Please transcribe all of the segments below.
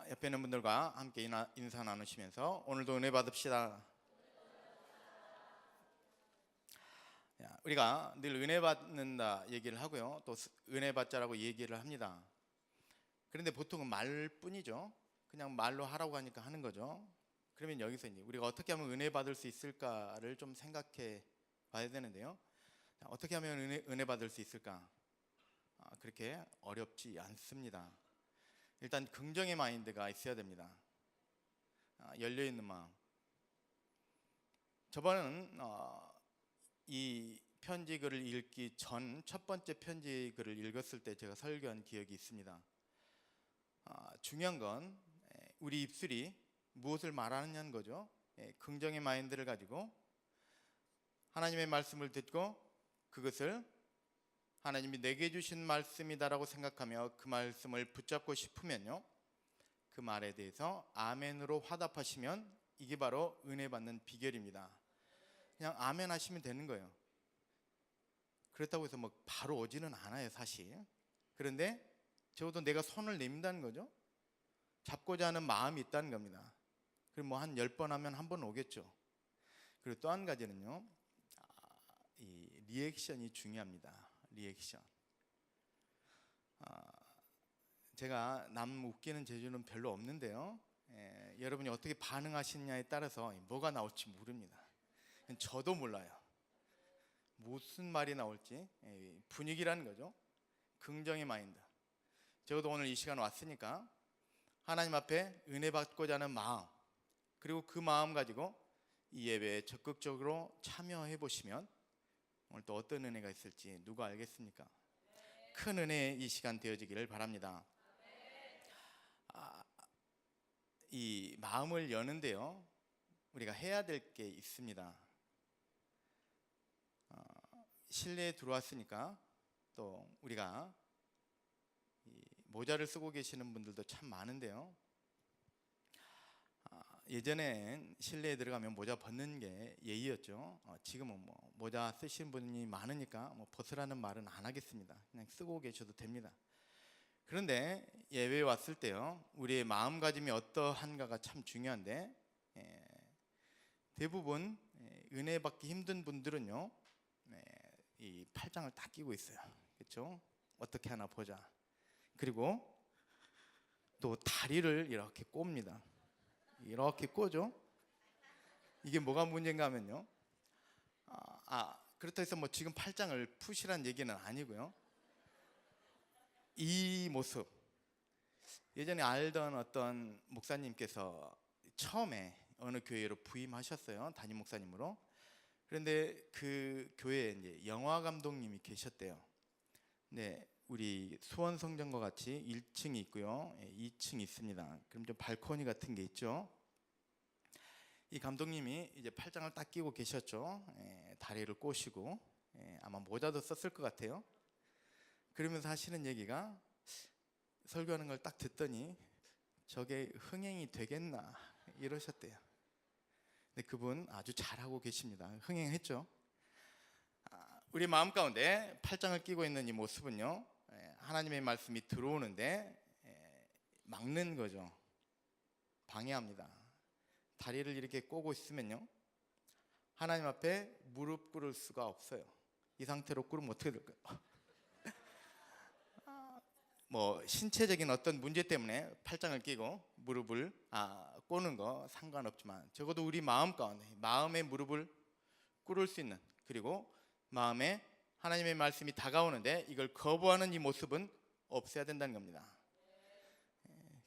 옆에 있는 분들과 함께 인사 나누시면서 오늘도 은혜 받읍시다. 우리가 늘 은혜 받는다 얘기를 하고요, 또 은혜 받자라고 얘기를 합니다. 그런데 보통은 말뿐이죠. 그냥 말로 하라고 하니까 하는 거죠. 그러면 여기서 이제 우리가 어떻게 하면 은혜 받을 수 있을까를 좀 생각해 봐야 되는데요. 어떻게 하면 은혜 받을 수 있을까? 그렇게 어렵지 않습니다. 일단 긍정의 마인드가 있어야 됩니다. 열려있는 마음. 저번은 이 편지 글을 읽기 전 첫 번째 편지 글을 읽었을 때 제가 설교한 기억이 있습니다. 중요한 건 우리 입술이 무엇을 말하느냐는 거죠. 긍정의 마인드를 가지고 하나님의 말씀을 듣고 그것을 하나님이 내게 주신 말씀이다라고 생각하며 그 말씀을 붙잡고 싶으면요, 그 말에 대해서 아멘으로 화답하시면 이게 바로 은혜 받는 비결입니다. 그냥 아멘 하시면 되는 거예요. 그렇다고 해서 뭐 바로 오지는 않아요, 사실. 그런데 적어도 내가 손을 내민다는 거죠. 잡고자 하는 마음이 있다는 겁니다. 그리고 뭐 한 10번 하면 한 번 오겠죠. 그리고 또 한 가지는요, 이 리액션이 중요합니다. 리액션. 제가 남 웃기는 재주는 별로 없는데요, 여러분이 어떻게 반응하시느냐에 따라서 뭐가 나올지 모릅니다. 저도 몰라요. 무슨 말이 나올지. 분위기라는 거죠. 긍정의 마인드. 적어도 오늘 이 시간 왔으니까 하나님 앞에 은혜 받고자 하는 마음, 그리고 그 마음 가지고 이 예배에 적극적으로 참여해 보시면 오늘 또 어떤 은혜가 있을지 누가 알겠습니까? 큰 은혜의 이 시간 되어지기를 바랍니다. 이 마음을 여는데요, 우리가 해야 될 게 있습니다. 실내에 들어왔으니까 또 우리가 이 모자를 쓰고 계시는 분들도 참 많은데요, 예전엔 실내에 들어가면 모자 벗는 게 예의였죠. 지금은 뭐 모자 쓰시는 분이 많으니까 뭐 벗으라는 말은 안 하겠습니다. 그냥 쓰고 계셔도 됩니다. 그런데 예배에 왔을 때요, 우리의 마음가짐이 어떠한가가 참 중요한데, 대부분 은혜 받기 힘든 분들은요, 이 팔짱을 딱 끼고 있어요. 그렇죠? 어떻게 하나 보자. 그리고 또 다리를 이렇게 꼽니다. 이렇게 꼬죠. 이게 뭐가 문제인가 하면요, 그렇다 해서 뭐 지금 팔짱을 푸시란 얘기는 아니고요, 이 모습, 예전에 알던 어떤 목사님께서 처음에 어느 교회로 부임하셨어요, 담임 목사님으로. 그런데 그 교회에 이제 영화 감독님이 계셨대요. 네, 우리 수원 성전과 같이 1층이 있고요, 2층이 있습니다. 그럼 좀 발코니 같은 게 있죠. 이 감독님이 이제 팔짱을 딱 끼고 계셨죠. 다리를 꼬시고, 아마 모자도 썼을 것 같아요. 그러면서 하시는 얘기가, 설교하는 걸 딱 듣더니 저게 흥행이 되겠나 이러셨대요. 근데 그분 아주 잘하고 계십니다. 흥행했죠. 우리 마음 가운데 팔짱을 끼고 있는 이 모습은요, 하나님의 말씀이 들어오는데 막는 거죠. 방해합니다. 다리를 이렇게 꼬고 있으면요, 하나님 앞에 무릎 꿇을 수가 없어요. 이 상태로 꿇으면 어떻게 될까요? 뭐 신체적인 어떤 문제 때문에 팔짱을 끼고 무릎을 꼬는 거 상관없지만, 적어도 우리 마음 가운데 마음의 무릎을 꿇을 수 있는, 그리고 마음에 하나님의 말씀이 다가오는데 이걸 거부하는 이 모습은 없애야 된다는 겁니다.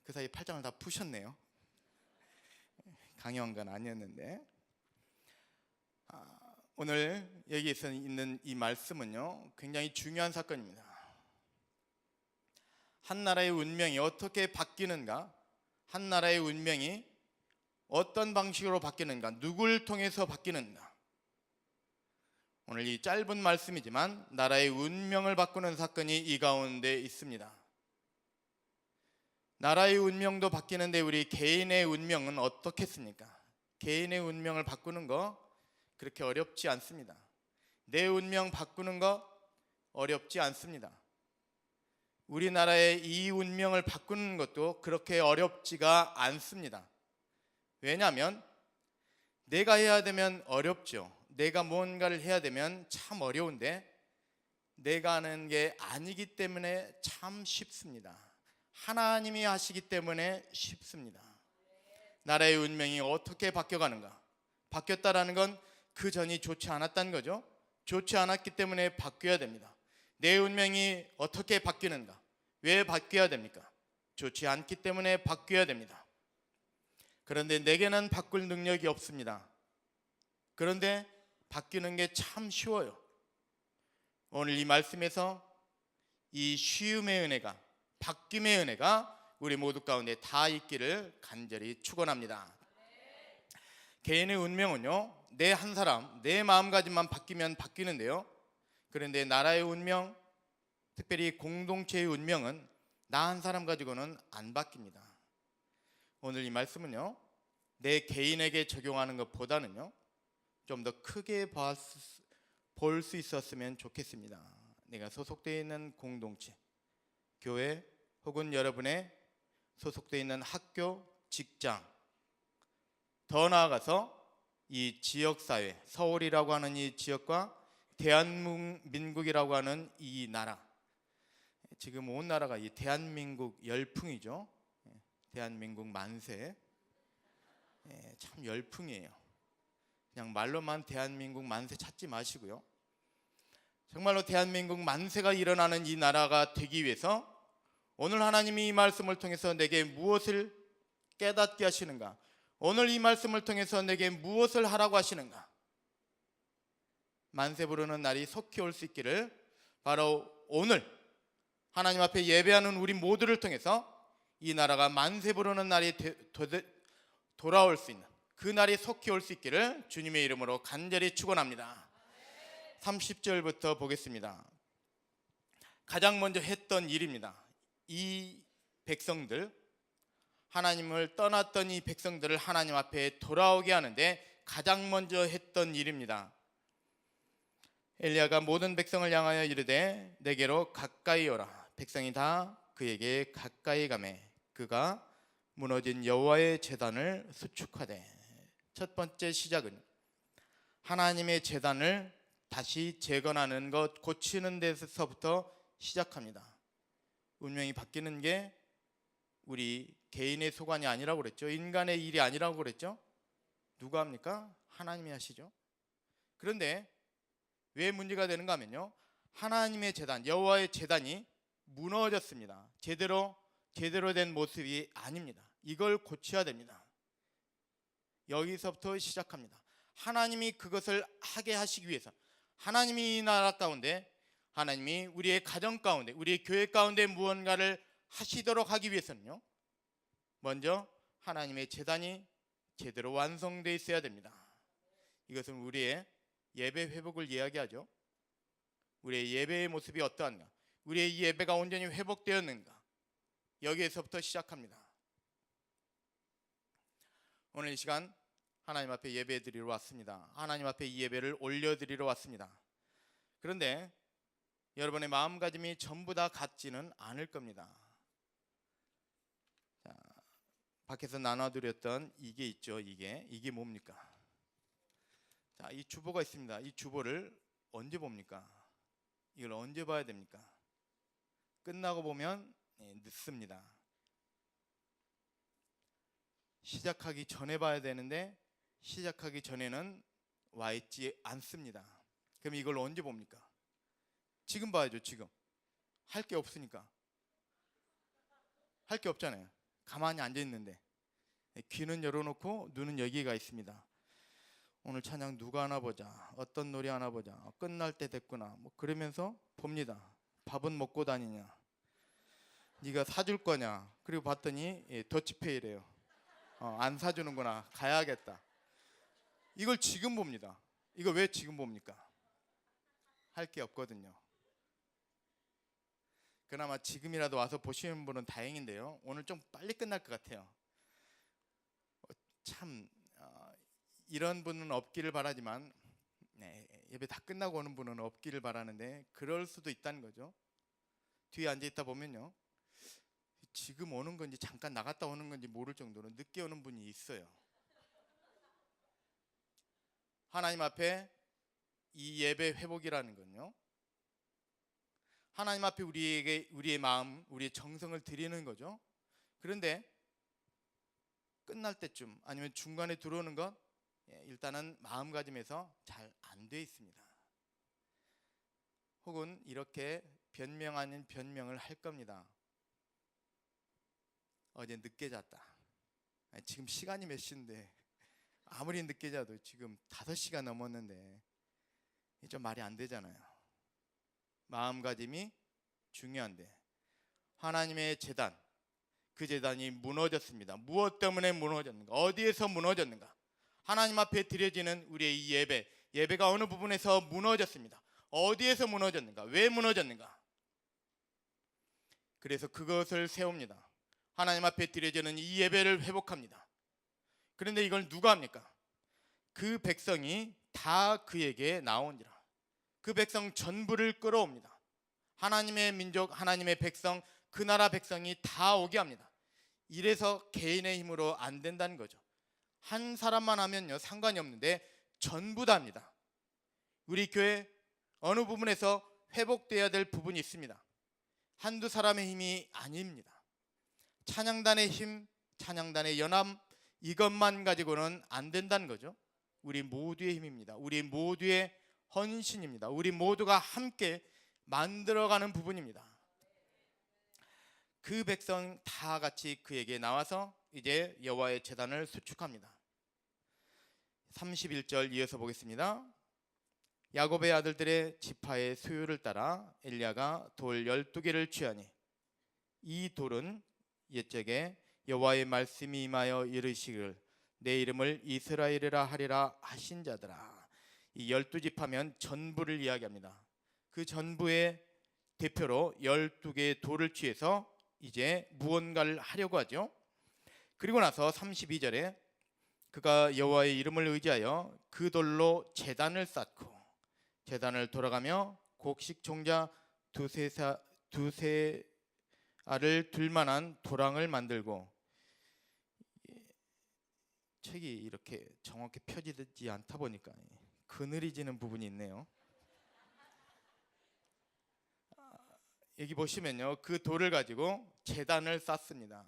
그 사이 팔짱을 다 푸셨네요. 강요한 건 아니었는데, 오늘 여기에서 있는 이 말씀은요, 굉장히 중요한 사건입니다. 한 나라의 운명이 어떻게 바뀌는가, 한 나라의 운명이 어떤 방식으로 바뀌는가, 누굴 통해서 바뀌는가. 오늘 이 짧은 말씀이지만 나라의 운명을 바꾸는 사건이 이 가운데 있습니다. 나라의 운명도 바뀌는데 우리 개인의 운명은 어떻겠습니까? 개인의 운명을 바꾸는 거 그렇게 어렵지 않습니다. 내 운명 바꾸는 거 어렵지 않습니다. 우리나라의 이 운명을 바꾸는 것도 그렇게 어렵지가 않습니다. 왜냐하면 내가 해야 되면 어렵죠. 내가 뭔가를 해야 되면 참 어려운데 내가 하는 게 아니기 때문에 참 쉽습니다. 하나님이 하시기 때문에 쉽습니다. 나라의 운명이 어떻게 바뀌어가는가? 바뀌었다라는 건 그 전이 좋지 않았다는 거죠. 좋지 않았기 때문에 바뀌어야 됩니다. 내 운명이 어떻게 바뀌는가? 왜 바뀌어야 됩니까? 좋지 않기 때문에 바뀌어야 됩니다. 그런데 내게는 바꿀 능력이 없습니다. 그런데 바뀌는 게 참 쉬워요. 오늘 이 말씀에서 이 쉬움의 은혜가, 바뀜의 은혜가 우리 모두 가운데 다 있기를 간절히 축원합니다. 개인의 운명은요, 내 한 사람, 내 마음가짐만 바뀌면 바뀌는데요, 그런데 나라의 운명, 특별히 공동체의 운명은 나 한 사람 가지고는 안 바뀝니다. 오늘 이 말씀은요, 내 개인에게 적용하는 것보다는요, 좀 더 크게 볼 수 있었으면 좋겠습니다. 내가 소속되어 있는 공동체, 교회 혹은 여러분의 소속되어 있는 학교, 직장, 더 나아가서 이 지역사회, 서울이라고 하는 이 지역과 대한민국이라고 하는 이 나라, 지금 온 나라가 이 대한민국 열풍이죠. 대한민국 만세. 참 열풍이에요. 그냥 말로만 대한민국 만세 찾지 마시고요, 정말로 대한민국 만세가 일어나는 이 나라가 되기 위해서 오늘 하나님이 이 말씀을 통해서 내게 무엇을 깨닫게 하시는가? 오늘 이 말씀을 통해서 내게 무엇을 하라고 하시는가? 만세 부르는 날이 속히 올 수 있기를 바로 오늘 하나님 앞에 예배하는 우리 모두를 통해서 이 나라가 만세 부르는 날이 돌아올 수 있는 그 날이 속히 올 수 있기를 주님의 이름으로 간절히 축원합니다. 30절부터 보겠습니다. 가장 먼저 했던 일입니다. 이 백성들, 하나님을 떠났던 이 백성들을 하나님 앞에 돌아오게 하는데 가장 먼저 했던 일입니다. 엘리야가 모든 백성을 향하여 이르되 내게로 가까이 오라. 백성이 다 그에게 가까이 가매 그가 무너진 여호와의 제단을 수축하되. 첫 번째 시작은 하나님의 제단을 다시 재건하는 것, 고치는 데서부터 시작합니다. 운명이 바뀌는 게 우리 개인의 소관이 아니라고 그랬죠. 인간의 일이 아니라고 그랬죠. 누가 합니까? 하나님이 하시죠. 그런데 왜 문제가 되는가 하면요, 하나님의 제단, 여호와의 제단이 무너졌습니다. 제대로 된 모습이 아닙니다. 이걸 고쳐야 됩니다. 여기서부터 시작합니다. 하나님이 그것을 하게 하시기 위해서, 하나님이 이 나라 가운데, 하나님이 우리의 가정 가운데, 우리의 교회 가운데 무언가를 하시도록 하기 위해서는요, 먼저 하나님의 제단이 제대로 완성되어 있어야 됩니다. 이것은 우리의 예배 회복을 이야기하죠. 우리의 예배의 모습이 어떠한가, 우리의 예배가 온전히 회복되었는가, 여기에서부터 시작합니다. 오늘 이 시간 하나님 앞에 예배 드리러 왔습니다. 하나님 앞에 이 예배를 올려드리러 왔습니다. 그런데 여러분의 마음가짐이 전부 다 같지는 않을 겁니다. 자, 밖에서 나눠드렸던 이게 있죠. 이게 뭡니까? 자, 이 주보가 있습니다. 이 주보를 언제 봅니까? 이걸 언제 봐야 됩니까? 끝나고 보면 늦습니다. 시작하기 전에 봐야 되는데 시작하기 전에는 와 있지 않습니다. 그럼 이걸 언제 봅니까? 지금 봐야죠. 지금 할 게 없으니까. 할 게 없잖아요. 가만히 앉아 있는데 귀는 열어놓고 눈은 여기가 있습니다. 오늘 찬양 누가 하나 보자, 어떤 노래 하나 보자, 끝날 때 됐구나, 뭐 그러면서 봅니다. 밥은 먹고 다니냐, 네가 사줄 거냐, 그리고 봤더니 더치페이래요. 안 사주는구나, 가야겠다. 이걸 지금 봅니다. 이거 왜 지금 봅니까? 할 게 없거든요. 그나마 지금이라도 와서 보시는 분은 다행인데요, 오늘 좀 빨리 끝날 것 같아요. 참 이런 분은 없기를 바라지만, 예배 다 끝나고 오는 분은 없기를 바라는데 그럴 수도 있다는 거죠. 뒤에 앉아 있다 보면요, 지금 오는 건지 잠깐 나갔다 오는 건지 모를 정도로 늦게 오는 분이 있어요. 하나님 앞에 이 예배 회복이라는 건요, 하나님 앞에 우리에게 우리의 마음, 우리의 정성을 드리는 거죠. 그런데 끝날 때쯤 아니면 중간에 들어오는 것, 일단은 마음가짐에서 잘 안 돼 있습니다. 혹은 이렇게 변명 아닌 변명을 할 겁니다. 어제 늦게 잤다. 지금 시간이 몇 시인데, 아무리 늦게 자도 지금 5시가 넘었는데, 좀 말이 안 되잖아요. 마음가짐이 중요한데, 하나님의 제단, 그 제단이 무너졌습니다. 무엇 때문에 무너졌는가? 어디에서 무너졌는가? 하나님 앞에 드려지는 우리의 이 예배가 어느 부분에서 무너졌습니다. 어디에서 무너졌는가? 왜 무너졌는가? 그래서 그것을 세웁니다. 하나님 앞에 드려지는 이 예배를 회복합니다. 그런데 이걸 누가 합니까? 그 백성이 다 그에게 나오니라. 그 백성 전부를 끌어옵니다. 하나님의 민족, 하나님의 백성, 그 나라 백성이 다 오게 합니다. 이래서 개인의 힘으로 안 된다는 거죠. 한 사람만 하면요 상관이 없는데 전부 다 합니다. 우리 교회 어느 부분에서 회복돼야 될 부분이 있습니다. 한두 사람의 힘이 아닙니다. 찬양단의 힘, 찬양단의 연합, 이것만 가지고는 안 된다는 거죠. 우리 모두의 힘입니다. 우리 모두의 헌신입니다. 우리 모두가 함께 만들어가는 부분입니다. 그 백성 다 같이 그에게 나와서 이제 여호와의 제단을 수축합니다. 31절 이어서 보겠습니다. 야곱의 아들들의 지파의 수요를 따라 엘리야가 돌 12개를 취하니 이 돌은 옛적에 여호와의 말씀이 임하여 이르시기를 내 이름을 이스라엘이라 하리라 하신 자들아. 이 12지파면 전부를 이야기합니다. 그 전부의 대표로 12개의 돌을 취해서 이제 무언가를 하려고 하죠. 그리고 나서 32절에 그가 여호와의 이름을 의지하여 그 돌로 제단을 쌓고 제단을 돌아가며 곡식 종자 두세 알을 둘 만한 도랑을 만들고, 책이 이렇게 정확히 펴지지 않다 보니까 그늘이지는 부분이 있네요. 여기 보시면요, 그 돌을 가지고 제단을 쌓습니다.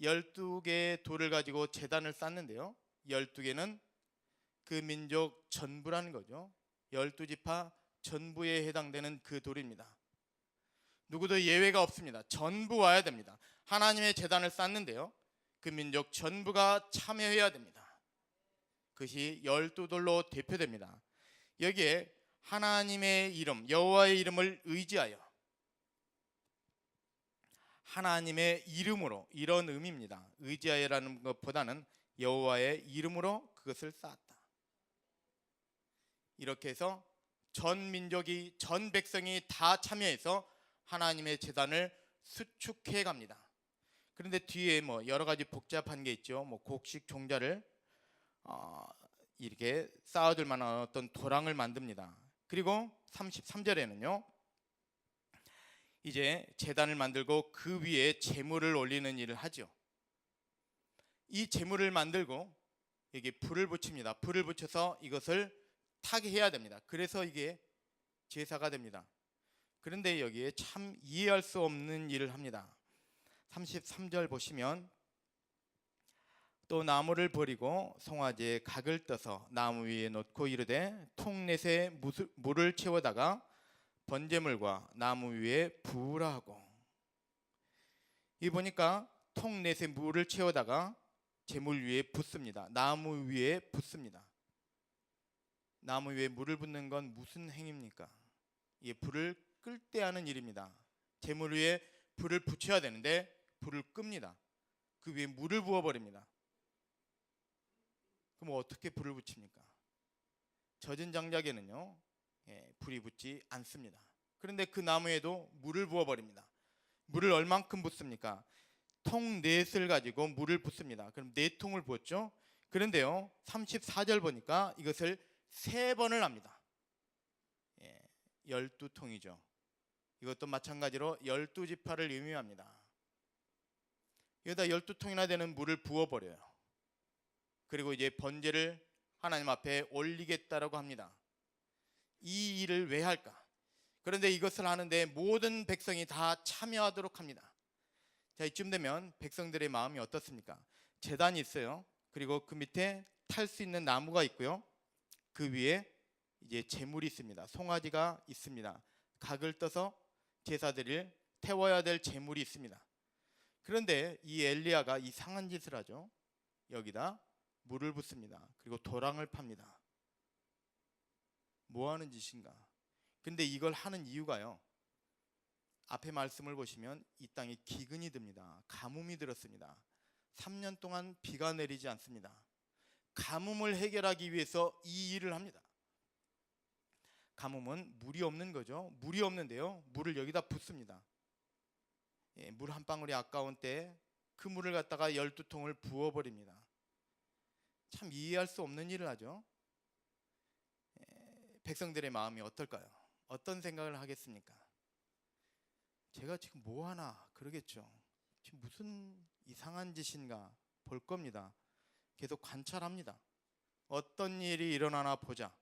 12개의 돌을 가지고 제단을 쌓는데요, 12개는 그 민족 전부라는 거죠. 12지파 전부에 해당되는 그 돌입니다. 누구도 예외가 없습니다. 전부 와야 됩니다. 하나님의 제단을 쌓는데요, 그 민족 전부가 참여해야 됩니다. 그것이 12돌로 대표됩니다. 여기에 하나님의 이름, 여호와의 이름을 의지하여, 하나님의 이름으로, 이런 의미입니다. 의지하여라는 것보다는 여호와의 이름으로 그것을 쌓았다. 이렇게 해서 전 민족이, 전 백성이 다 참여해서 하나님의 제단을 수축해 갑니다. 그런데 뒤에 여러 가지 복잡한 게 있죠. 곡식 종자를 이렇게 쌓아둘 만한 어떤 도랑을 만듭니다. 그리고 33절에는요, 이제 제단을 만들고 그 위에 제물을 올리는 일을 하죠. 이 제물을 만들고 여기 불을 붙입니다. 불을 붙여서 이것을 타게 해야 됩니다. 그래서 이게 제사가 됩니다. 그런데 여기에 참 이해할 수 없는 일을 합니다. 33절 보시면 또 나무를 버리고 송아지에 각을 떠서 나무 위에 놓고 이르되 통넷에 물을 채워다가 번제물과 나무 위에 부으라 하고. 이 보니까 통넷에 물을 채워다가 제물 위에 붓습니다. 나무 위에 붓습니다. 나무 위에 물을 붓는 건 무슨 행위입니까? 이게 불을 끌 때 하는 일입니다. 제물 위에 불을 붙여야 되는데 불을 끕니다. 그 위에 물을 부어버립니다. 그럼 어떻게 불을 붙입니까? 젖은 장작에는요, 불이 붙지 않습니다. 그런데 그 나무에도 물을 부어버립니다. 물을 얼만큼 붓습니까? 통 넷을 가지고 물을 붓습니다. 그럼 4통을 부었죠. 그런데요, 34절 보니까 이것을 3번을 합니다. 12통이죠. 이것도 마찬가지로 12지파를 의미합니다. 여기다 12통이나 되는 물을 부어버려요. 그리고 이제 번제를 하나님 앞에 올리겠다라고 합니다. 이 일을 왜 할까? 그런데 이것을 하는데 모든 백성이 다 참여하도록 합니다. 자, 이쯤 되면 백성들의 마음이 어떻습니까? 제단이 있어요. 그리고 그 밑에 탈 수 있는 나무가 있고요. 그 위에 이제 제물이 있습니다. 송아지가 있습니다. 각을 떠서 제사드릴 태워야 될 제물이 있습니다. 그런데 이 엘리야가 이상한 짓을 하죠. 여기다 물을 붓습니다. 그리고 도랑을 팝니다. 뭐 하는 짓인가? 근데 이걸 하는 이유가요, 앞에 말씀을 보시면 이 땅에 기근이 듭니다. 가뭄이 들었습니다. 3년 동안 비가 내리지 않습니다. 가뭄을 해결하기 위해서 이 일을 합니다. 가뭄은 물이 없는 거죠. 물이 없는데요, 물을 여기다 붓습니다. 물 한 방울이 아까운 때 그 물을 갖다가 12통을 부어버립니다. 참 이해할 수 없는 일을 하죠. 백성들의 마음이 어떨까요? 어떤 생각을 하겠습니까? 제가 지금 뭐 하나 그러겠죠. 지금 무슨 이상한 짓인가 볼 겁니다. 계속 관찰합니다. 어떤 일이 일어나나 보자.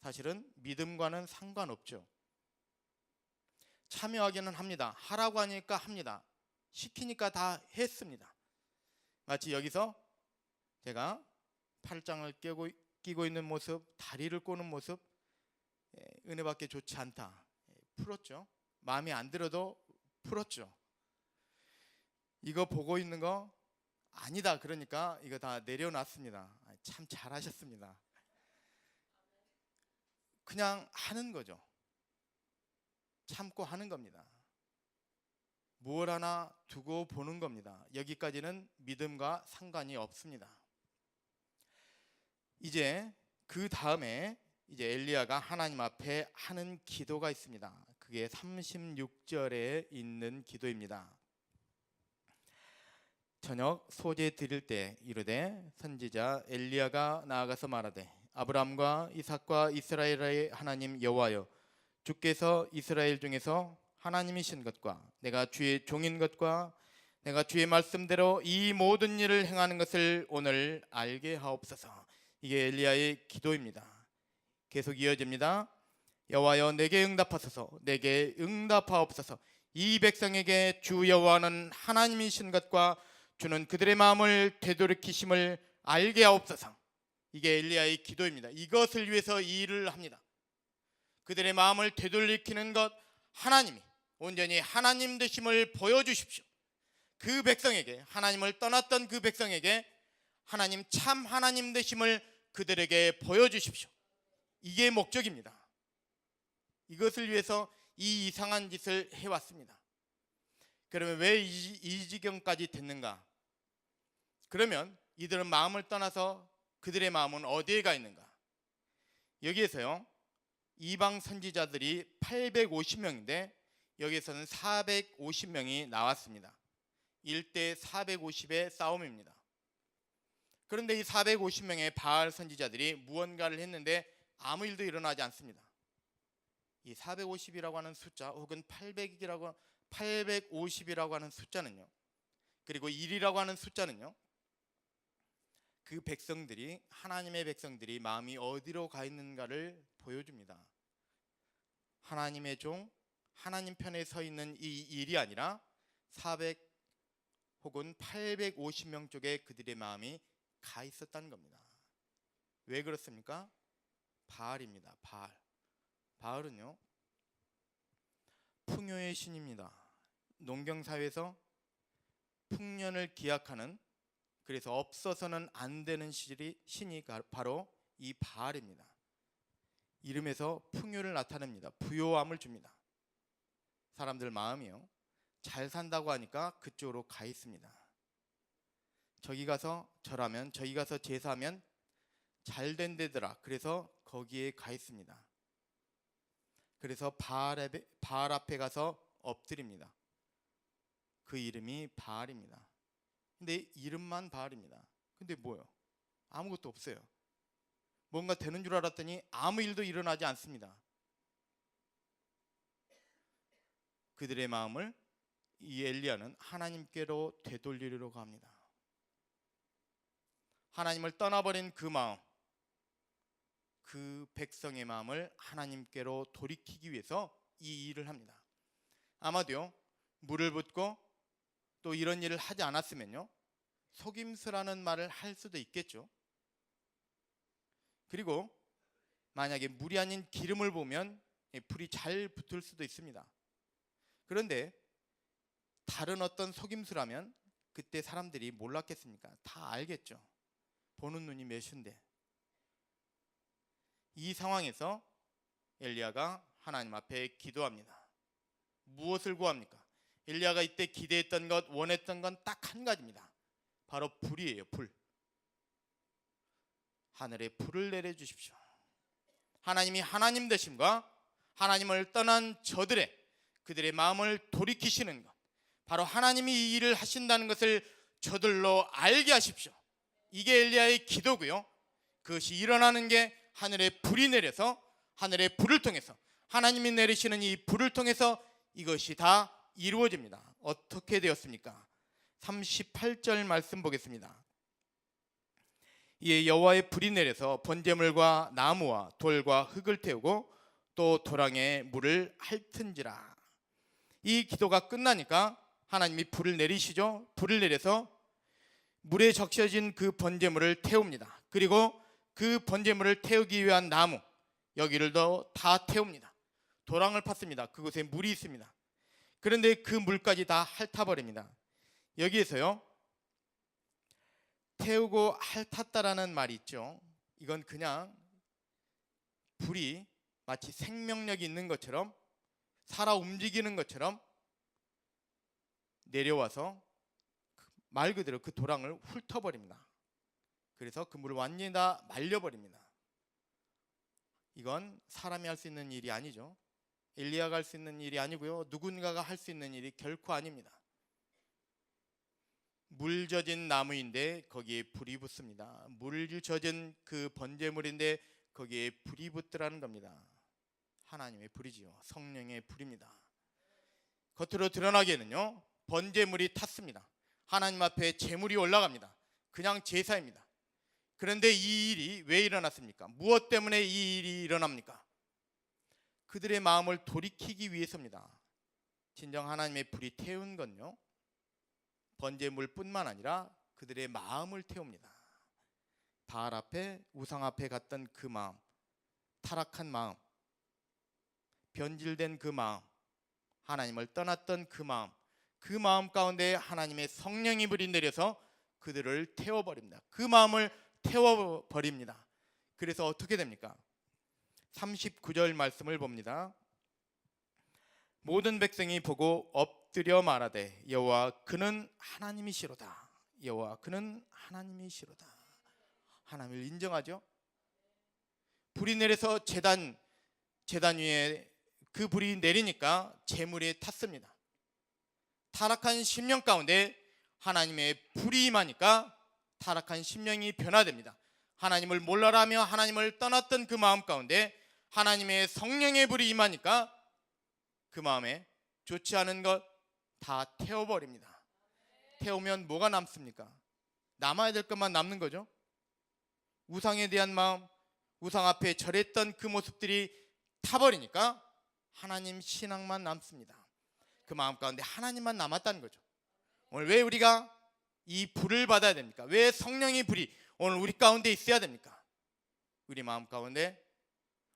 사실은 믿음과는 상관없죠. 참여하기는 합니다. 하라고 하니까 합니다. 시키니까 다 했습니다. 마치 여기서 제가 팔짱을 끼고 있는 모습, 다리를 꼬는 모습, 은혜밖에 좋지 않다. 풀었죠. 마음에 안 들어도 풀었죠. 이거 보고 있는 거 아니다. 그러니까 이거 다 내려놨습니다. 참 잘하셨습니다. 그냥 하는 거죠. 참고 하는 겁니다. 뭘 하나 두고 보는 겁니다. 여기까지는 믿음과 상관이 없습니다. 이제 그 다음에 이제 엘리야가 하나님 앞에 하는 기도가 있습니다. 그게 36절에 있는 기도입니다. 저녁 소제 드릴 때 이르되 선지자 엘리야가 나아가서 말하되 아브라함과 이삭과 이스라엘의 하나님 여호와여, 주께서 이스라엘 중에서 하나님이신 것과 내가 주의 종인 것과 내가 주의 말씀대로 이 모든 일을 행하는 것을 오늘 알게 하옵소서. 이게 엘리야의 기도입니다. 계속 이어집니다. 여호와여, 내게 응답하소서. 내게 응답하옵소서. 이 백성에게 주 여호와는 하나님이신 것과 주는 그들의 마음을 되돌이키심을 알게 하옵소서. 이게 엘리야의 기도입니다. 이것을 위해서 이 일을 합니다. 그들의 마음을 되돌이키는 것, 하나님이 온전히 하나님 되심을 보여주십시오. 그 백성에게, 하나님을 떠났던 그 백성에게 하나님 참 하나님 되심을 그들에게 보여주십시오. 이게 목적입니다. 이것을 위해서 이 이상한 짓을 해왔습니다. 그러면 왜 이 지경까지 됐는가? 그러면 이들은 마음을 떠나서 그들의 마음은 어디에 가 있는가? 여기에서요, 이방 선지자들이 850명인데 여기에서는 450명이 나왔습니다. 1대 450의 싸움입니다. 그런데 이 450명의 바알 선지자들이 무언가를 했는데 아무 일도 일어나지 않습니다. 이 450이라고 하는 숫자 혹은 850이라고 하는 숫자는요, 그리고 1이라고 하는 숫자는요, 그 백성들이, 하나님의 백성들이 마음이 어디로 가 있는가를 보여줍니다. 하나님의 종, 하나님 편에 서 있는 이 일이 아니라 400 혹은 850명 쪽에 그들의 마음이 가 있었다는 겁니다. 왜 그렇습니까? 바알입니다. 바알은요, 풍요의 신입니다. 농경사회에서 풍년을 기약하는, 그래서 없어서는 안 되는 신이 바로 이 바알입니다. 이름에서 풍요를 나타냅니다. 부요함을 줍니다. 사람들 마음이요, 잘 산다고 하니까 그쪽으로 가 있습니다. 저기 가서 절하면, 저기 가서 제사하면 잘 된 데더라. 그래서 거기에 가 있습니다. 그래서 바알 앞에 가서 엎드립니다. 그 이름이 바알입니다. 근데 이름만 바알입니다. 근데 뭐요? 아무것도 없어요. 뭔가 되는 줄 알았더니 아무 일도 일어나지 않습니다. 그들의 마음을 이 엘리야는 하나님께로 되돌리려고 합니다. 하나님을 떠나버린 그 마음, 그 백성의 마음을 하나님께로 돌이키기 위해서 이 일을 합니다. 아마도요, 물을 붓고 또 이런 일을 하지 않았으면요, 속임수라는 말을 할 수도 있겠죠. 그리고 만약에 물이 아닌 기름을 보면 불이 잘 붙을 수도 있습니다. 그런데 다른 어떤 속임수라면 그때 사람들이 몰랐겠습니까? 다 알겠죠. 보는 눈이 몇인데. 이 상황에서 엘리야가 하나님 앞에 기도합니다. 무엇을 구합니까? 엘리야가 이때 기대했던 것, 원했던 건 딱 한 가지입니다. 바로 불이에요. 불. 하늘에 불을 내려주십시오. 하나님이 하나님 되심과 하나님을 떠난 그들의 마음을 돌이키시는 것, 바로 하나님이 이 일을 하신다는 것을 저들로 알게 하십시오. 이게 엘리야의 기도고요. 그것이 일어나는 게 하늘에 불이 내려서, 하늘의 불을 통해서, 하나님이 내리시는 이 불을 통해서 이것이 다 이루어집니다. 어떻게 되었습니까? 38절 말씀 보겠습니다. 이에 여호와의 불이 내려서 번제물과 나무와 돌과 흙을 태우고 또 도랑에 물을 핥은지라. 이 기도가 끝나니까 하나님이 불을 내리시죠. 불을 내려서 물에 적셔진 그 번제물을 태웁니다. 그리고 그 번제물을 태우기 위한 나무, 여기를 다 태웁니다. 도랑을 팠습니다. 그곳에 물이 있습니다. 그런데 그 물까지 다 핥아버립니다. 여기에서요, 태우고 핥았다라는 말이 있죠. 이건 그냥 불이 마치 생명력이 있는 것처럼, 살아 움직이는 것처럼 내려와서 말 그대로 그 도랑을 훑어버립니다. 그래서 그 물을 완전히 다 말려버립니다. 이건 사람이 할 수 있는 일이 아니죠. 엘리야가 할 수 있는 일이 아니고요, 누군가가 할 수 있는 일이 결코 아닙니다. 물 젖은 나무인데 거기에 불이 붙습니다. 물 젖은 그 번제물인데 거기에 불이 붙더라는 겁니다. 하나님의 불이지요. 성령의 불입니다. 겉으로 드러나기에는요, 번제물이 탔습니다. 하나님 앞에 제물이 올라갑니다. 그냥 제사입니다. 그런데 이 일이 왜 일어났습니까? 무엇 때문에 이 일이 일어납니까? 그들의 마음을 돌이키기 위해서입니다. 진정 하나님의 불이 태운 건요, 번제물뿐만 아니라 그들의 마음을 태웁니다. 바알 앞에, 우상 앞에 갔던 그 마음, 타락한 마음, 변질된 그 마음, 하나님을 떠났던 그 마음 가운데 하나님의 성령이 불이 내려서 그들을 태워버립니다. 그 마음을 태워버립니다. 그래서 어떻게 됩니까? 39절 말씀을 봅니다. 모든 백성이 보고 엎드려 말하되 여호와 그는 하나님이시로다. 여호와 그는 하나님이시로다. 하나님을 인정하죠. 불이 내려서 제단 위에 그 불이 내리니까 제물이 탔습니다. 타락한 심령 가운데 하나님의 불이 임하니까 타락한 심령이 변화됩니다. 하나님을 몰라라며 하나님을 떠났던 그 마음 가운데 하나님의 성령의 불이 임하니까 그 마음에 좋지 않은 것 다 태워버립니다. 태우면 뭐가 남습니까? 남아야 될 것만 남는 거죠. 우상에 대한 마음, 우상 앞에 절했던 그 모습들이 타버리니까 하나님 신앙만 남습니다. 그 마음 가운데 하나님만 남았다는 거죠. 오늘 왜 우리가 이 불을 받아야 됩니까? 왜 성령의 불이 오늘 우리 가운데 있어야 됩니까? 우리 마음 가운데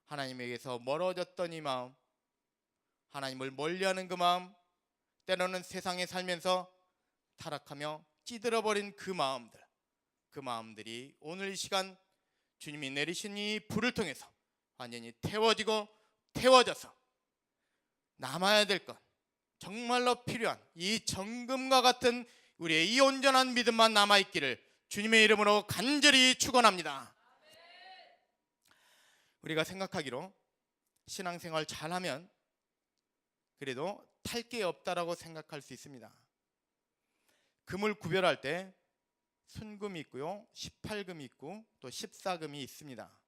하나님에게서 멀어졌던 이 마음, 하나님을 멀리하는 그 마음, 때로는 세상에 살면서 타락하며 찌들어버린 그 마음들이 오늘 이 시간 주님이 내리신 이 불을 통해서 완전히 태워져서 남아야 될 것, 정말로 필요한 이 정금과 같은 우리의 이 온전한 믿음만 남아있기를 주님의 이름으로 간절히 축원합니다. 우리가 생각하기로 신앙생활 잘하면 그래도 탈 게 없다라고 생각할 수 있습니다. 금을 구별할 때 순금이 있고요, 18금이 있고 또 14금이 있습니다.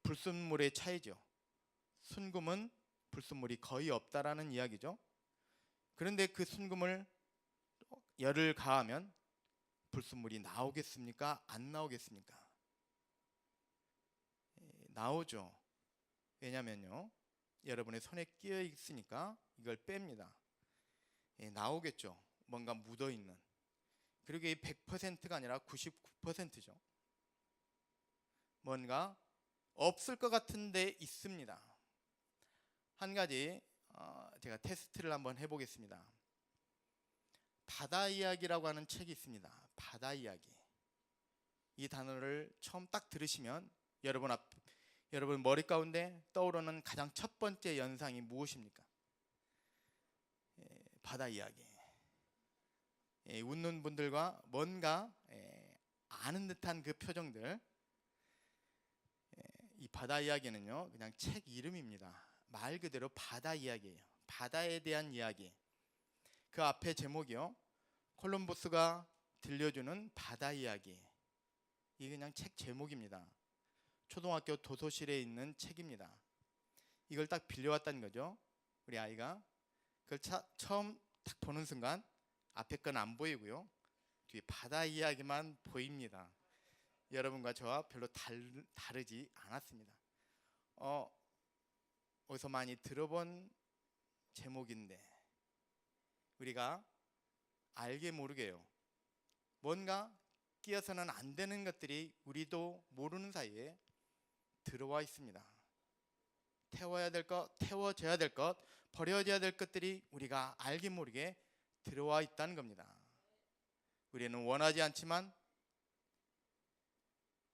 불순물의 차이죠. 순금은 불순물이 거의 없다라는 이야기죠. 그런데 그 순금을 열을 가하면 불순물이 나오겠습니까? 안 나오겠습니까? 나오죠. 왜냐면요, 여러분의 손에 끼어 있으니까 이걸 뺍니다. 나오겠죠. 뭔가 묻어 있는. 그리고 이 100%가 아니라 99%죠. 뭔가 없을 것 같은데 있습니다. 한 가지 제가 테스트를 한번 해보겠습니다. 바다 이야기라고 하는 책이 있습니다. 바다 이야기. 이 단어를 처음 딱 들으시면 여러분 머리 가운데 떠오르는 가장 첫 번째 연상이 무엇입니까? 바다 이야기. 웃는 분들과 뭔가 아는 듯한 그 표정들. 이 바다 이야기는요, 그냥 책 이름입니다. 말 그대로 바다 이야기예요. 바다에 대한 이야기. 그 앞에 제목이요, 콜럼버스가 들려주는 바다 이야기. 이게 그냥 책 제목입니다. 초등학교 도서실에 있는 책입니다. 이걸 딱 빌려왔다는 거죠. 우리 아이가 그걸 처음 딱 보는 순간 앞에 건 안 보이고요, 뒤에 바다 이야기만 보입니다. 여러분과 저와 별로 다르지 않았습니다. 어디서 많이 들어본 제목인데 우리가 알게 모르게요, 뭔가 끼어서는 안 되는 것들이 우리도 모르는 사이에 들어와 있습니다. 태워야 될 것, 태워져야 될 것, 버려져야 될 것들이 우리가 알게 모르게 들어와 있다는 겁니다. 우리는 원하지 않지만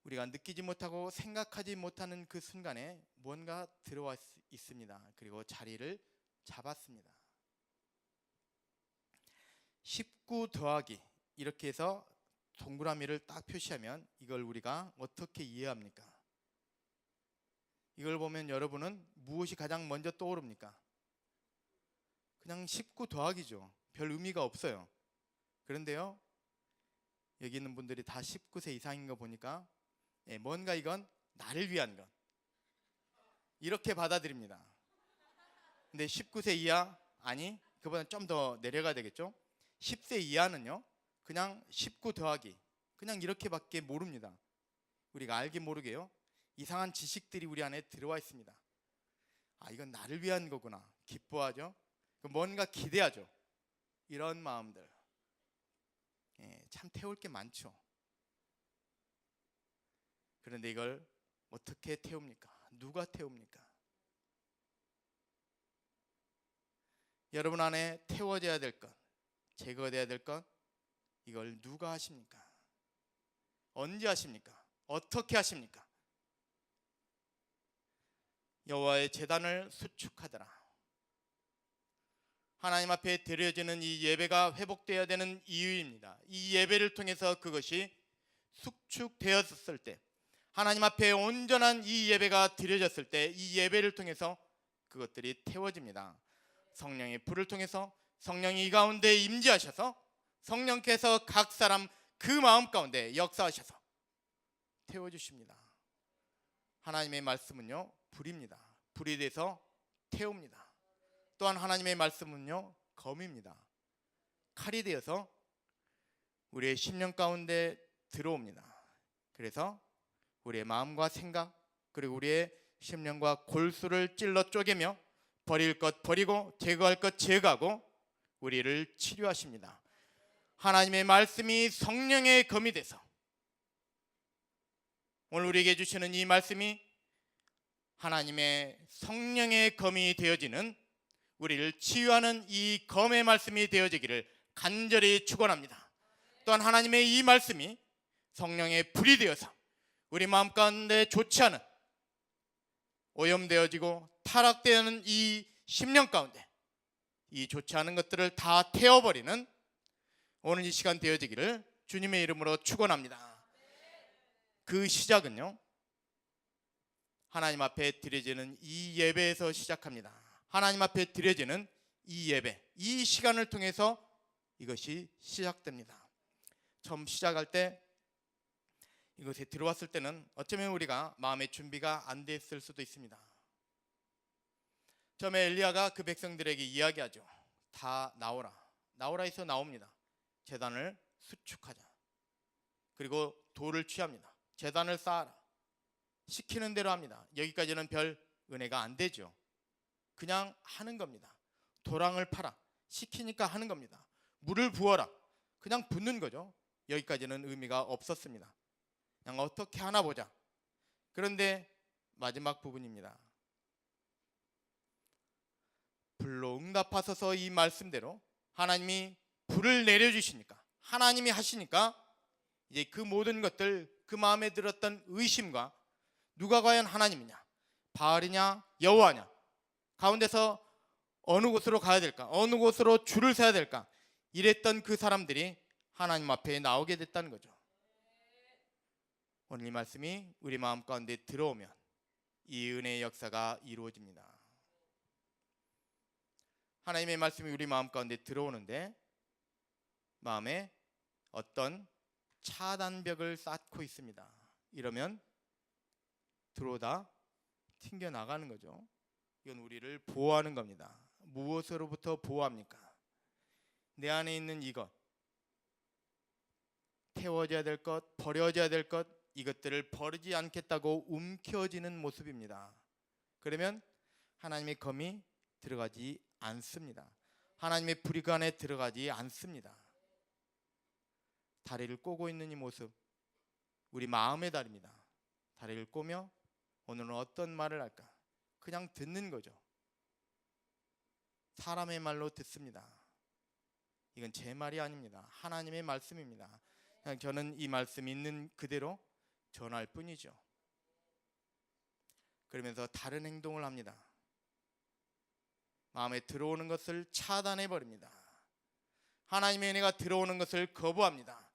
우리가 느끼지 못하고 생각하지 못하는 그 순간에 뭔가 들어와 있습니다. 그리고 자리를 잡았습니다. 19 더하기 이렇게 해서 동그라미를 딱 표시하면 이걸 우리가 어떻게 이해합니까? 이걸 보면 여러분은 무엇이 가장 먼저 떠오릅니까? 그냥 19 더하기죠. 별 의미가 없어요. 그런데요, 여기 있는 분들이 다 19세 이상인 거 보니까 뭔가 이건 나를 위한 것, 이렇게 받아들입니다. 근데 19세 이하, 아니 그보다 좀 더 내려가야 되겠죠. 10세 이하는요, 그냥 19 더하기, 그냥 이렇게밖에 모릅니다. 우리가 알게 모르게요, 이상한 지식들이 우리 안에 들어와 있습니다. 아, 이건 나를 위한 거구나. 기뻐하죠. 뭔가 기대하죠. 이런 마음들. 참 태울 게 많죠. 그런데 이걸 어떻게 태웁니까? 누가 태웁니까? 여러분 안에 태워져야 될 것, 제거돼야 될 것, 이걸 누가 하십니까? 언제 하십니까? 어떻게 하십니까? 여호와의 제단을 수축하더라. 하나님 앞에 드려지는 이 예배가 회복되어야 되는 이유입니다. 이 예배를 통해서 그것이 수축되었을 때, 하나님 앞에 온전한 이 예배가 드려졌을 때, 이 예배를 통해서 그것들이 태워집니다. 성령의 불을 통해서 성령이 이 가운데 임재하셔서 성령께서 각 사람 그 마음 가운데 역사하셔서 태워주십니다. 하나님의 말씀은요, 불입니다. 불이 돼서 태웁니다. 또한 하나님의 말씀은요, 검입니다. 칼이 되어서 우리의 심령 가운데 들어옵니다. 그래서 우리의 마음과 생각, 그리고 우리의 심령과 골수를 찔러 쪼개며 버릴 것 버리고 제거할 것 제거하고 우리를 치료하십니다. 하나님의 말씀이 성령의 검이 돼서 오늘 우리에게 주시는 이 말씀이 하나님의 성령의 검이 되어지는, 우리를 치유하는 이 검의 말씀이 되어지기를 간절히 축원합니다. 또한 하나님의 이 말씀이 성령의 불이 되어서 우리 마음 가운데 좋지 않은, 오염되어지고 타락되는 이 심령 가운데 이 좋지 않은 것들을 다 태워버리는 오늘 이 시간 되어지기를 주님의 이름으로 축원합니다. 그 시작은요, 하나님 앞에 드려지는 이 예배에서 시작합니다. 하나님 앞에 드려지는 이 예배, 이 시간을 통해서 이것이 시작됩니다. 처음 시작할 때, 이것에 들어왔을 때는 어쩌면 우리가 마음의 준비가 안 됐을 수도 있습니다. 처음에 엘리야가 그 백성들에게 이야기하죠. 다 나오라. 나오라 해서 나옵니다. 제단을 수축하자. 그리고 돌을 취합니다. 제단을 쌓아라. 시키는 대로 합니다. 여기까지는 별 은혜가 안 되죠. 그냥 하는 겁니다. 도랑을 파라. 시키니까 하는 겁니다. 물을 부어라. 그냥 붓는 거죠. 여기까지는 의미가 없었습니다. 그냥 어떻게 하나 보자. 그런데 마지막 부분입니다. 불로 응답하소서. 이 말씀대로 하나님이 불을 내려주시니까, 하나님이 하시니까 이제 그 모든 것들, 그 마음에 들었던 의심과 누가 과연 하나님이냐, 바알이냐, 여호와냐, 가운데서 어느 곳으로 가야 될까, 어느 곳으로 줄을 서야 될까, 이랬던 그 사람들이 하나님 앞에 나오게 됐다는 거죠. 오늘 이 말씀이 우리 마음 가운데 들어오면 이 은혜의 역사가 이루어집니다. 하나님의 말씀이 우리 마음 가운데 들어오는데 마음에 어떤 차단벽을 쌓고 있습니다. 이러면 들어오다 튕겨 나가는 거죠. 이건 우리를 보호하는 겁니다. 무엇으로부터 보호합니까? 내 안에 있는 이것, 태워져야 될 것, 버려져야 될 것, 이것들을 버리지 않겠다고 움켜쥐는 모습입니다. 그러면 하나님의 검이 들어가지 않습니다. 하나님의 불이 그 안에 들어가지 않습니다. 다리를 꼬고 있는 이 모습, 우리 마음의 다리입니다. 다리를 꼬며 오늘은 어떤 말을 할까? 그냥 듣는 거죠. 사람의 말로 듣습니다. 이건 제 말이 아닙니다. 하나님의 말씀입니다. 그냥 저는 이 말씀 있는 그대로 전할 뿐이죠. 그러면서 다른 행동을 합니다. 마음에 들어오는 것을 차단해 버립니다. 하나님의 은혜가 들어오는 것을 거부합니다.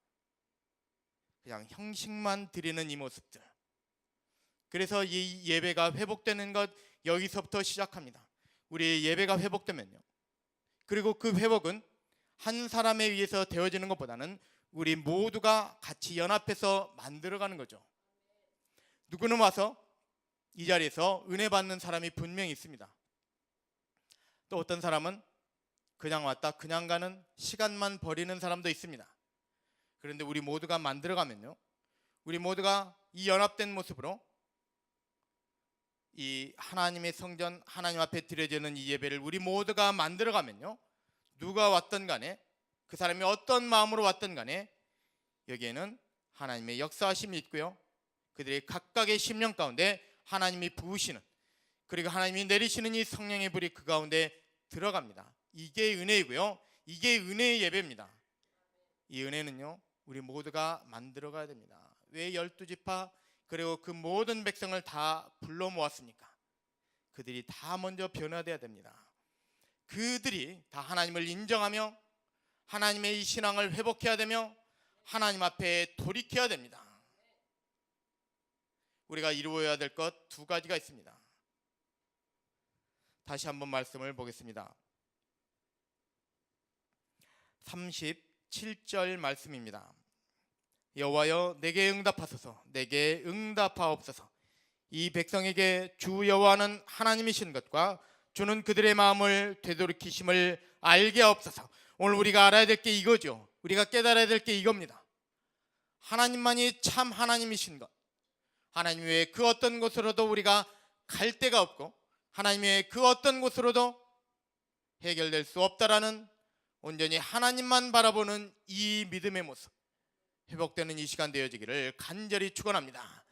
그냥 형식만 드리는 이 모습들. 그래서 이 예배가 회복되는 것, 여기서부터 시작합니다. 우리의 예배가 회복되면요, 그리고 그 회복은 한 사람에 의해서 되어지는 것보다는 우리 모두가 같이 연합해서 만들어가는 거죠. 누구는 와서 이 자리에서 은혜 받는 사람이 분명히 있습니다. 또 어떤 사람은 그냥 왔다 그냥 가는, 시간만 버리는 사람도 있습니다. 그런데 우리 모두가 만들어가면요, 우리 모두가 이 연합된 모습으로 이 하나님의 성전, 하나님 앞에 드려지는 이 예배를 우리 모두가 만들어가면요, 누가 왔든 간에, 그 사람이 어떤 마음으로 왔든 간에 여기에는 하나님의 역사하심이 있고요, 그들의 각각의 심령 가운데 하나님이 부으시는, 그리고 하나님이 내리시는 이 성령의 불이 그 가운데 들어갑니다. 이게 은혜이고요, 이게 은혜의 예배입니다. 이 은혜는요, 우리 모두가 만들어가야 됩니다. 왜 12지파 그리고 그 모든 백성을 다 불러 모았습니까? 그들이 다 먼저 변화되어야 됩니다. 그들이 다 하나님을 인정하며 하나님의 이 신앙을 회복해야 되며 하나님 앞에 돌이켜야 됩니다. 우리가 이루어야 될 것 두 가지가 있습니다. 다시 한번 말씀을 보겠습니다. 37절 말씀입니다. 여호와여 내게 응답하소서, 내게 응답하옵소서. 이 백성에게 주 여호와는 하나님이신 것과 주는 그들의 마음을 되돌이키심을 알게 하옵소서. 오늘 우리가 알아야 될 게 이거죠. 우리가 깨달아야 될 게 이겁니다. 하나님만이 참 하나님이신 것, 하나님 외에 그 어떤 곳으로도 우리가 갈 데가 없고 하나님 외에 그 어떤 곳으로도 해결될 수 없다라는 온전히 하나님만 바라보는 이 믿음의 모습, 회복되는 이 시간 되어지기를 간절히 축원합니다.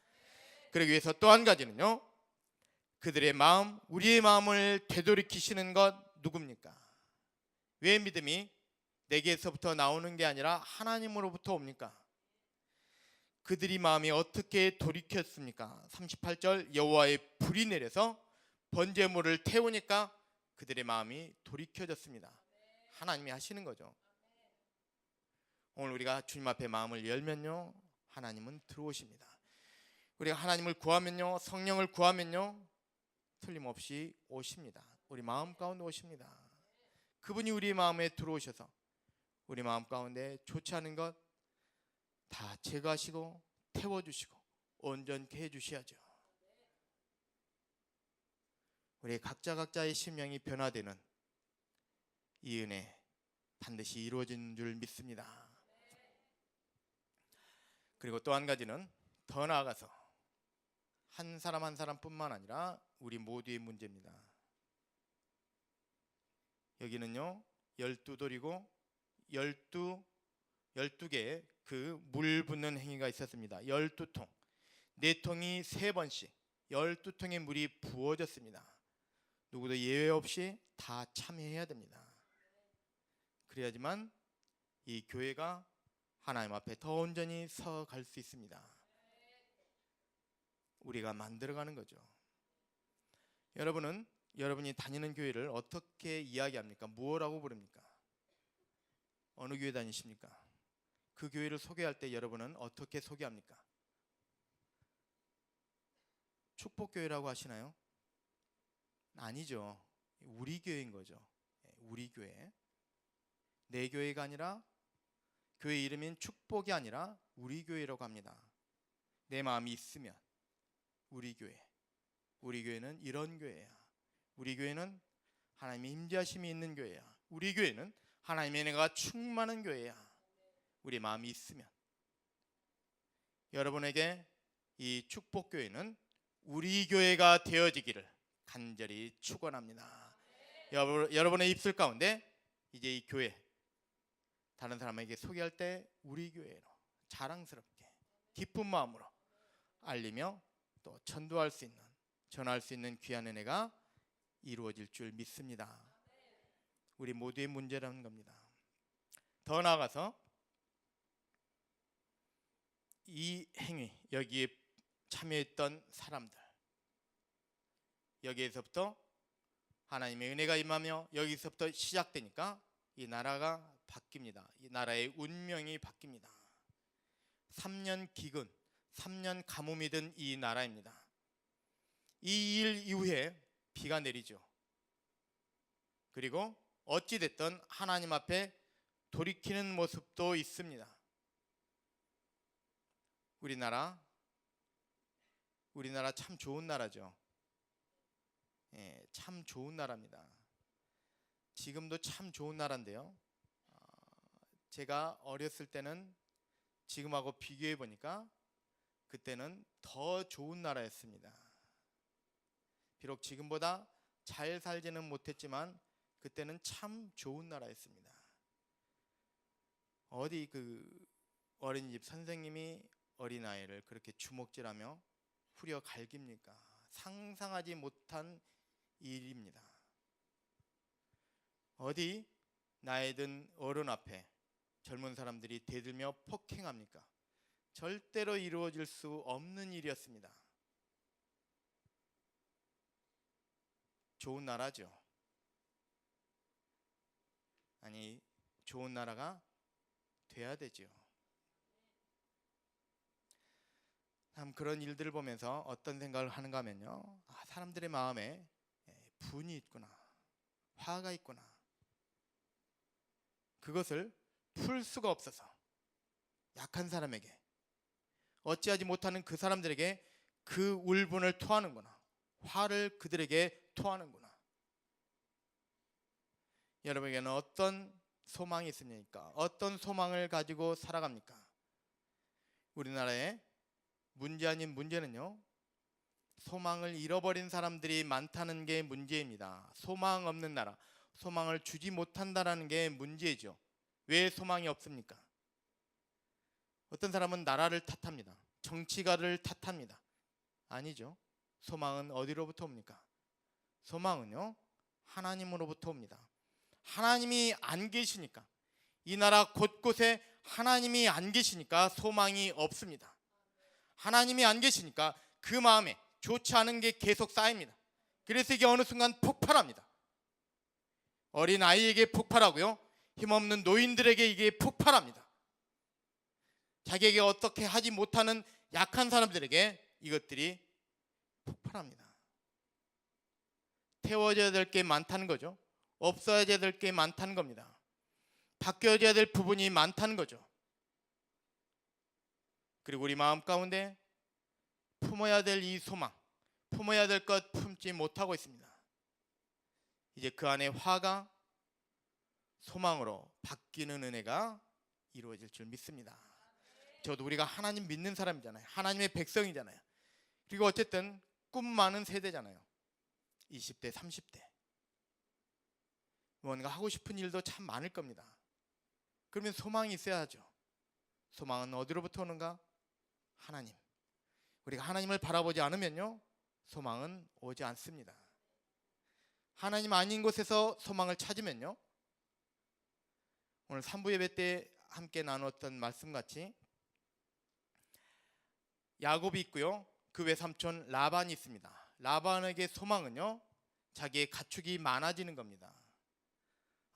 그러기 위해서 또 한 가지는요, 그들의 마음, 우리의 마음을 되돌이키시는 것 누굽니까? 왜 믿음이 내게서부터 나오는 게 아니라 하나님으로부터 옵니까? 그들이 마음이 어떻게 돌이켰습니까? 38절 여호와의 불이 내려서 번제물을 태우니까 그들의 마음이 돌이켜졌습니다. 하나님이 하시는 거죠. 오늘 우리가 주님 앞에 마음을 열면요, 하나님은 들어오십니다. 우리가 하나님을 구하면요, 성령을 구하면요, 틀림없이 오십니다. 우리 마음 가운데 오십니다. 그분이 우리 마음에 들어오셔서 우리 마음 가운데 좋지 않은 것 다 제거하시고 태워주시고 온전케 해주셔야죠. 우리 각자의 심령이 변화되는 이 은혜 반드시 이루어진 줄 믿습니다. 그리고 또 한 가지는 더 나아가서 한 사람 한 사람뿐만 아니라 우리 모두의 문제입니다. 여기는요 12돌이고 12개의 그 물 붓는 행위가 있었습니다. 12통, 4통이 3번씩 12통의 물이 부어졌습니다. 누구도 예외 없이 다 참여해야 됩니다. 그래야지만 이 교회가 하나님 앞에 더 온전히 서갈 수 있습니다. 우리가 만들어가는 거죠. 여러분은 여러분이 다니는 교회를 어떻게 이야기합니까? 무엇라고 부릅니까? 어느 교회 다니십니까? 그 교회를 소개할 때 여러분은 어떻게 소개합니까? 축복교회라고 하시나요? 아니죠. 우리 교회인 거죠. 우리 교회. 내 교회가 아니라 교회 이름인 축복이 아니라 우리 교회라고 합니다. 내 마음이 있으면 우리 교회. 우리 교회는 이런 교회야. 우리 교회는 하나님의 임재하심이 있는 교회야. 우리 교회는 하나님의 은혜가 충만한 교회야. 우리 마음이 있으면. 여러분에게 이 축복교회는 우리 교회가 되어지기를 간절히 축원합니다. 여러분의 입술 가운데 이제 이 교회 다른 사람에게 소개할 때 우리 교회로 자랑스럽게 기쁜 마음으로 알리며 또 전도할 수 있는, 전할 수 있는 귀한 은혜가 이루어질 줄 믿습니다. 우리 모두의 문제라는 겁니다. 더 나아가서 이 행위, 여기에 참여했던 사람들, 여기에서부터 하나님의 은혜가 임하며 여기서부터 시작되니까 이 나라가 바뀝니다. 이 나라의 운명이 바뀝니다. 3년 기근, 3년 가뭄이 든 이 나라입니다. 이 일 이후에 비가 내리죠. 그리고 어찌됐든 하나님 앞에 돌이키는 모습도 있습니다. 우리나라 참 좋은 나라죠. 참 좋은 나라입니다. 지금도 참 좋은 나라인데요. 제가 어렸을 때는 지금하고 비교해 보니까 그때는 더 좋은 나라였습니다. 비록 지금보다 잘 살지는 못했지만 그때는 참 좋은 나라였습니다. 어디 그 어린이집 선생님이 어린아이를 그렇게 주먹질하며 후려 갈깁니까? 상상하지 못한 일입니다. 어디 나이 든 어른 앞에 젊은 사람들이 대들며 폭행합니까? 절대로 이루어질 수 없는 일이었습니다. 좋은 나라죠. 아니, 좋은 나라가 돼야 되죠. 참 그런 일들을 보면서 어떤 생각을 하는가 하면요, 사람들의 마음에 분이 있구나, 화가 있구나. 그것을 풀 수가 없어서 약한 사람에게, 어찌하지 못하는 그 사람들에게 그 울분을 토하는구나, 화를 그들에게 토하는구나. 여러분에게는 어떤 소망이 있습니까? 어떤 소망을 가지고 살아갑니까? 우리나라의 문제 아닌 문제는요, 소망을 잃어버린 사람들이 많다는 게 문제입니다. 소망 없는 나라, 소망을 주지 못한다는 게 문제죠. 왜 소망이 없습니까? 어떤 사람은 나라를 탓합니다. 정치가를 탓합니다. 아니죠. 소망은 어디로부터 옵니까? 소망은요, 하나님으로부터 옵니다. 하나님이 안 계시니까, 이 나라 곳곳에 하나님이 안 계시니까 소망이 없습니다. 하나님이 안 계시니까 그 마음에 좋지 않은 게 계속 쌓입니다. 그래서 이게 어느 순간 폭발합니다. 어린 아이에게 폭발하고요, 힘없는 노인들에게 이게 폭발합니다. 자기에게 어떻게 하지 못하는 약한 사람들에게 이것들이 폭발합니다. 태워져야 될 게 많다는 거죠. 없어져야 될 게 많다는 겁니다. 바뀌어져야 될 부분이 많다는 거죠. 그리고 우리 마음 가운데 품어야 될 이 소망, 품어야 될 것 품지 못하고 있습니다. 이제 그 안에 화가 소망으로 바뀌는 은혜가 이루어질 줄 믿습니다. 저도 우리가 하나님 믿는 사람이잖아요. 하나님의 백성이잖아요. 그리고 어쨌든 꿈 많은 세대잖아요. 20대, 30대. 뭔가 하고 싶은 일도 참 많을 겁니다. 그러면 소망이 있어야 하죠. 소망은 어디로부터 오는가? 하나님. 우리가 하나님을 바라보지 않으면요, 소망은 오지 않습니다. 하나님 아닌 곳에서 소망을 찾으면요, 오늘 3부 예배 때 함께 나눴던 말씀같이 야곱이 있고요, 그 외삼촌 라반이 있습니다. 라반에게 소망은요, 자기의 가축이 많아지는 겁니다.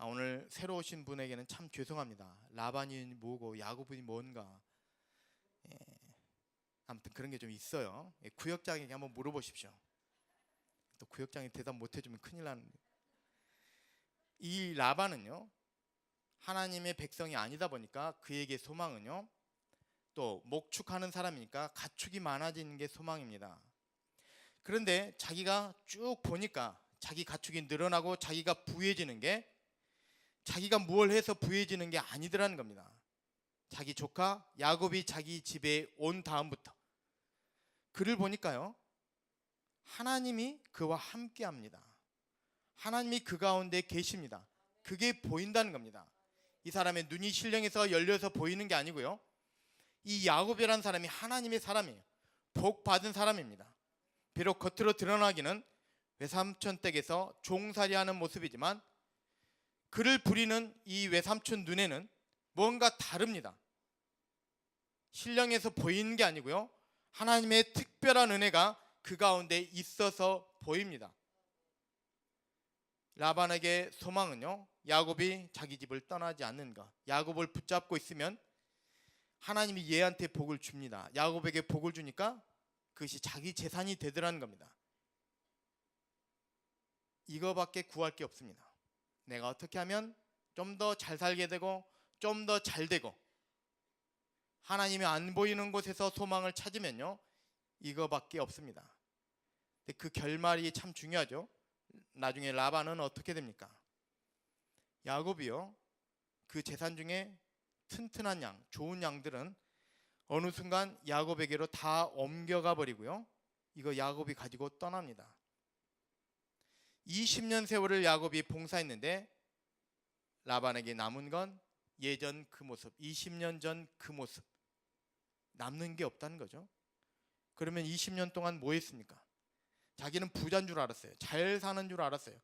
오늘 새로 오신 분에게는 참 죄송합니다. 라반이 뭐고 야곱이 뭔가, 아무튼 그런 게 좀 있어요. 구역장에게 한번 물어보십시오. 또 구역장이 대답 못 해주면 큰일 나는데, 이 라반은요, 하나님의 백성이 아니다 보니까 그에게 소망은요, 또 목축하는 사람이니까 가축이 많아지는 게 소망입니다. 그런데 자기가 쭉 보니까 자기 가축이 늘어나고 자기가 부유해지는 게, 자기가 무엇을 해서 부유해지는 게 아니더라는 겁니다. 자기 조카 야곱이 자기 집에 온 다음부터 그를 보니까요, 하나님이 그와 함께 합니다. 하나님이 그 가운데 계십니다. 그게 보인다는 겁니다. 이 사람의 눈이 신령해서 열려서 보이는 게 아니고요, 이 야곱이라는 사람이 하나님의 사람이에요. 복 받은 사람입니다. 비록 겉으로 드러나기는 외삼촌 댁에서 종살이하는 모습이지만 그를 부리는 이 외삼촌 눈에는 뭔가 다릅니다. 신령해서 보이는 게 아니고요, 하나님의 특별한 은혜가 그 가운데 있어서 보입니다. 라반에게 소망은요, 야곱이 자기 집을 떠나지 않는 것, 야곱을 붙잡고 있으면 하나님이 얘한테 복을 줍니다. 야곱에게 복을 주니까 그것이 자기 재산이 되더라는 겁니다. 이거밖에 구할 게 없습니다. 내가 어떻게 하면 좀 더 잘 살게 되고 좀 더 잘 되고, 하나님이 안 보이는 곳에서 소망을 찾으면요, 이거밖에 없습니다. 근데 그 결말이 참 중요하죠. 나중에 라반은 어떻게 됩니까? 야곱이요, 그 재산 중에 튼튼한 양, 좋은 양들은 어느 순간 야곱에게로 다 옮겨가 버리고요, 이거 야곱이 가지고 떠납니다. 20년 세월을 야곱이 봉사했는데 라반에게 남은 건 예전 그 모습, 20년 전 그 모습, 남는 게 없다는 거죠. 그러면 20년 동안 뭐 했습니까? 자기는 부자인 줄 알았어요. 잘 사는 줄 알았어요.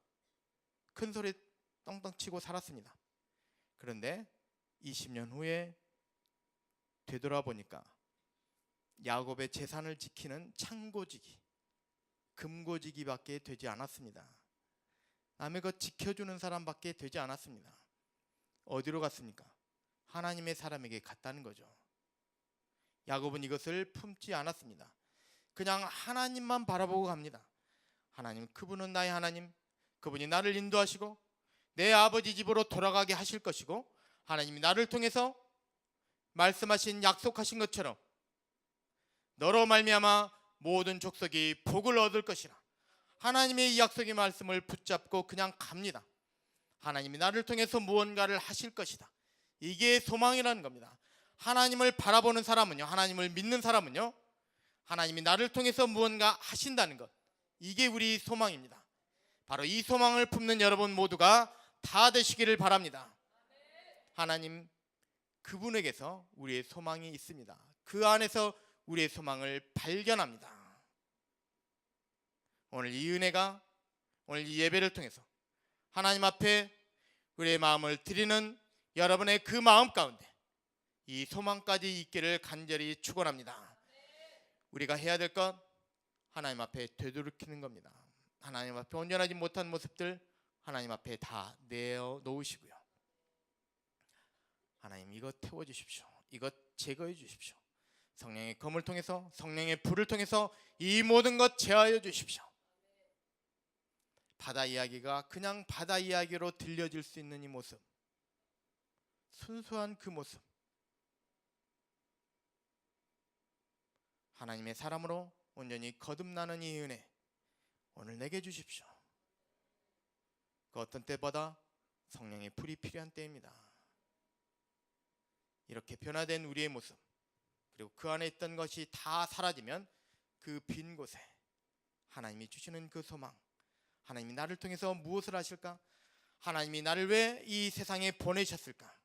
큰 소리 떵떵 치고 살았습니다. 그런데 20년 후에 되돌아보니까 야곱의 재산을 지키는 창고지기, 금고지기밖에 되지 않았습니다. 남의 것 지켜주는 사람밖에 되지 않았습니다. 어디로 갔습니까? 하나님의 사람에게 갔다는 거죠. 야곱은 이것을 품지 않았습니다. 그냥 하나님만 바라보고 갑니다. 하나님, 그분은 나의 하나님, 그분이 나를 인도하시고 내 아버지 집으로 돌아가게 하실 것이고, 하나님이 나를 통해서 말씀하신, 약속하신 것처럼 너로 말미암아 모든 족속이 복을 얻을 것이라, 하나님의 이 약속의 말씀을 붙잡고 그냥 갑니다. 하나님이 나를 통해서 무언가를 하실 것이다. 이게 소망이라는 겁니다. 하나님을 바라보는 사람은요, 하나님을 믿는 사람은요, 하나님이 나를 통해서 무언가 하신다는 것, 이게 우리 소망입니다. 바로 이 소망을 품는 여러분 모두가 다 되시기를 바랍니다. 하나님, 그분에게서 우리의 소망이 있습니다. 그 안에서 우리의 소망을 발견합니다. 오늘 이 은혜가, 오늘 이 예배를 통해서 하나님 앞에 우리의 마음을 드리는 여러분의 그 마음 가운데 이 소망까지 있기를 간절히 축원합니다. 우리가 해야 될 것, 하나님 앞에 되돌이키는 겁니다. 하나님 앞에 온전하지 못한 모습들 하나님 앞에 다 내어놓으시고요, 하나님 이것 태워주십시오. 이것 제거해 주십시오. 성령의 검을 통해서, 성령의 불을 통해서 이 모든 것 제하여 주십시오. 바다 이야기가 그냥 바다 이야기로 들려질 수 있는 이 모습, 순수한 그 모습, 하나님의 사람으로 온전히 거듭나는 이 은혜 오늘 내게 주십시오. 그 어떤 때보다 성령의 불이 필요한 때입니다. 이렇게 변화된 우리의 모습, 그리고 그 안에 있던 것이 다 사라지면 그 빈 곳에 하나님이 주시는 그 소망, 하나님이 나를 통해서 무엇을 하실까? 하나님이 나를 왜 이 세상에 보내셨을까?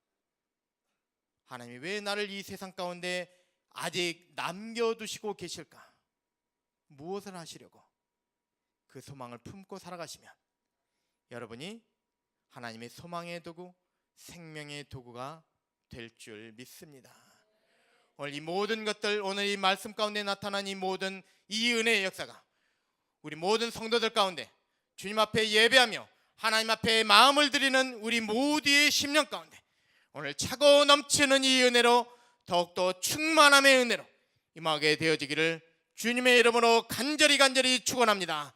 하나님이 왜 나를 이 세상 가운데 아직 남겨두시고 계실까? 무엇을 하시려고? 그 소망을 품고 살아가시면 여러분이 하나님의 소망의 도구, 생명의 도구가 될 줄 믿습니다. 오늘 이 모든 것들, 오늘 이 말씀 가운데 나타난 이 모든 이 은혜의 역사가 우리 모든 성도들 가운데 주님 앞에 예배하며 하나님 앞에 마음을 드리는 우리 모두의 심령 가운데 오늘 차고 넘치는 이 은혜로 더욱더 충만함의 은혜로 임하게 되어지기를 주님의 이름으로 간절히 축원합니다.